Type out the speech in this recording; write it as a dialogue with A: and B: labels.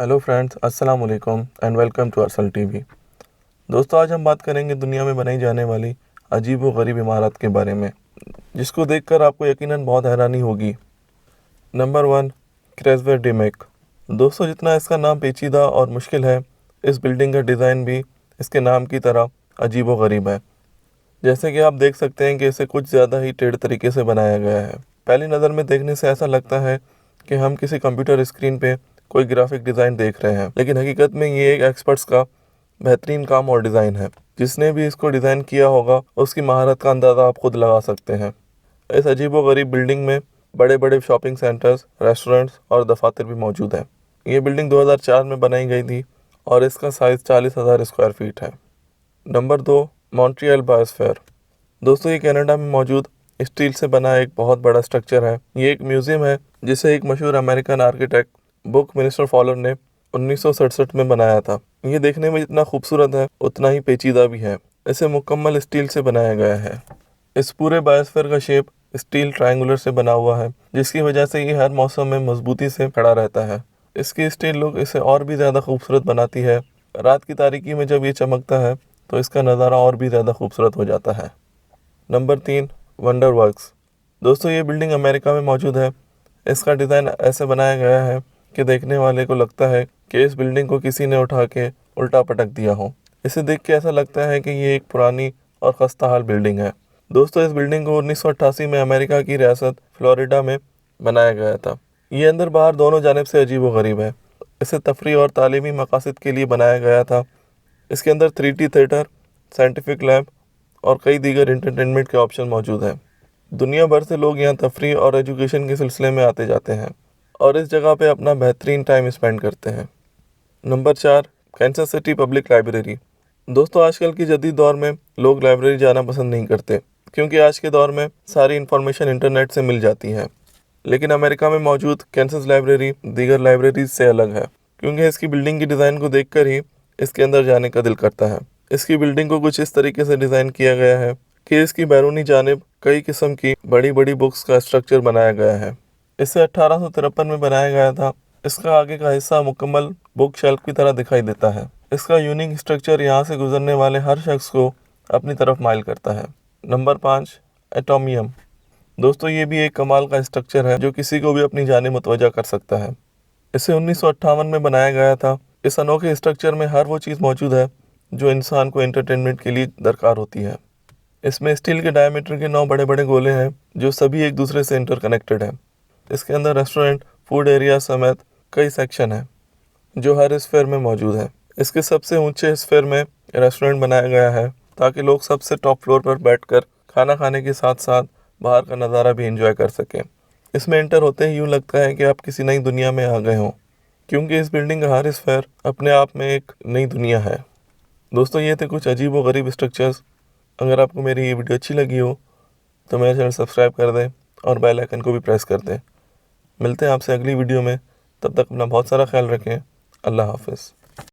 A: Hello friends, अस्सलाम वालेकुम and welcome to Arsal TV. दोस्तों, आज हम बात करेंगे दुनिया में बनाई जाने वाली अजीब व गरीब इमारत के बारे में, जिसको देखकर आपको यकीनन बहुत हैरानी होगी। नंबर 1, क्रेसवेयर डिमेक। दोस्तों, जितना इसका नाम पेचीदा और मुश्किल है, इस बिल्डिंग का डिज़ाइन भी इसके नाम की तरह अजीब व गरीब है। जैसे कि आप देख सकते हैं कि इसे कुछ ज़्यादा ही टेढ़े तरीके से बनाया गया है। पहली नज़र में देखने से ऐसा लगता है कि हम किसी कंप्यूटर स्क्रीन पे कोई ग्राफिक डिज़ाइन देख रहे हैं, लेकिन हकीकत में ये एक एक्सपर्ट्स का बेहतरीन काम और डिज़ाइन है। जिसने भी इसको डिज़ाइन किया होगा उसकी महारत का अंदाज़ा आप खुद लगा सकते हैं। इस अजीबोगरीब बिल्डिंग में बड़े बड़े शॉपिंग सेंटर्स, रेस्टोरेंट्स और दफातर भी मौजूद हैं। ये बिल्डिंग 2004 में बनाई गई थी और इसका साइज़ 40,000 स्क्वायर फीट है। Number 2, Montreal biosphere. दोस्तों, ये कनाडा में मौजूद स्टील से बना एक बहुत बड़ा स्ट्रक्चर है। ये एक म्यूज़ियम है जिसे एक मशहूर अमेरिकन आर्किटेक्ट बुकमिनिस्टर फॉलर ने 1967 में बनाया था। ये देखने में जितना खूबसूरत है उतना ही पेचीदा भी है। इसे मुकम्मल स्टील से बनाया गया है। इस पूरे बायोस्फीयर का शेप स्टील ट्रायंगुलर से बना हुआ है, जिसकी वजह से ये हर मौसम में मजबूती से खड़ा रहता है। इसकी स्टील लुक इसे और भी ज़्यादा खूबसूरत बनाती है। रात की तारीकी में जब ये चमकता है तो इसका नज़ारा और भी ज़्यादा खूबसूरत हो जाता है। Number 3, wonder works. दोस्तों, ये बिल्डिंग अमेरिका में मौजूद है। इसका डिज़ाइन ऐसे बनाया गया है कि देखने वाले को लगता है कि इस बिल्डिंग को किसी ने उठा के उल्टा पटक दिया हो। इसे देख के ऐसा लगता है कि ये एक पुरानी और खस्ता हाल बिल्डिंग है। दोस्तों, इस बिल्डिंग को 1988 में अमेरिका की रियासत फ्लोरिडा में बनाया गया था। ये अंदर बाहर दोनों जानिब से अजीब व गरीब है। इसे तफरी और तालीमी मकासद के लिए बनाया गया था। इसके अंदर 3D थिएटर, साइंटिफिक लैब और कई दीगर एंटरटेनमेंट के ऑप्शन मौजूद हैं। दुनिया भर से लोग यहाँ तफरी और एजुकेशन के सिलसिले में आते जाते हैं और इस जगह पे अपना बेहतरीन टाइम स्पेंड करते हैं। Number 4, Kansas city public library. दोस्तों, आजकल की जदीद दौर में लोग लाइब्रेरी जाना पसंद नहीं करते, क्योंकि आज के दौर में सारी इन्फॉर्मेशन इंटरनेट से मिल जाती है। लेकिन अमेरिका में मौजूद कैंसस लाइब्रेरी दीगर लाइब्रेरीज से अलग है, क्योंकि इसकी बिल्डिंग की डिज़ाइन को देखकर ही इसके अंदर जाने का दिल करता है। इसकी बिल्डिंग को कुछ इस तरीके से डिज़ाइन किया गया है कि इसकी बैरूनी जानिब कई किस्म की बड़ी बड़ी बुक्स का स्ट्रक्चर बनाया गया है। इसे 1853 में बनाया गया था। इसका आगे का हिस्सा मुकम्मल बुक शेल्फ की तरह दिखाई देता है। इसका यूनिक स्ट्रक्चर यहाँ से गुजरने वाले हर शख्स को अपनी तरफ माइल करता है। नंबर 5, एटोमियम। दोस्तों, ये भी एक कमाल का स्ट्रक्चर है जो किसी को भी अपनी जानिब मुतवज्जा कर सकता है। इसे 1958 में बनाया गया था। इस अनोखे स्ट्रक्चर में हर वो चीज़ मौजूद है जो इंसान को एंटरटेनमेंट के लिए दरकार होती है। इसमें स्टील के डायमीटर के 9 बड़े बड़े गोले हैं जो सभी एक दूसरे से इंटरकनेक्टेड हैं। इसके अंदर रेस्टोरेंट, फूड एरिया समेत कई सेक्शन हैं जो हर स्फीयर में मौजूद है। इसके सबसे ऊंचे स्फीयर में रेस्टोरेंट बनाया गया है ताकि लोग सबसे टॉप फ्लोर पर बैठकर खाना खाने के साथ साथ बाहर का नज़ारा भी एंजॉय कर सकें। इसमें एंटर होते ही यूँ लगता है कि आप किसी नई दुनिया में आ गए हों, क्योंकि इस बिल्डिंग का हर स्फीयर अपने आप में एक नई दुनिया है। दोस्तों, ये थे कुछ अजीब व गरीब स्ट्रक्चर्स। अगर आपको मेरी ये वीडियो अच्छी लगी हो तो मेरा चैनल सब्सक्राइब कर दें और बेल आइकन को भी प्रेस कर दें। मिलते हैं आपसे अगली वीडियो में। तब तक अपना बहुत सारा ख्याल रखें। अल्लाह हाफ़िज़।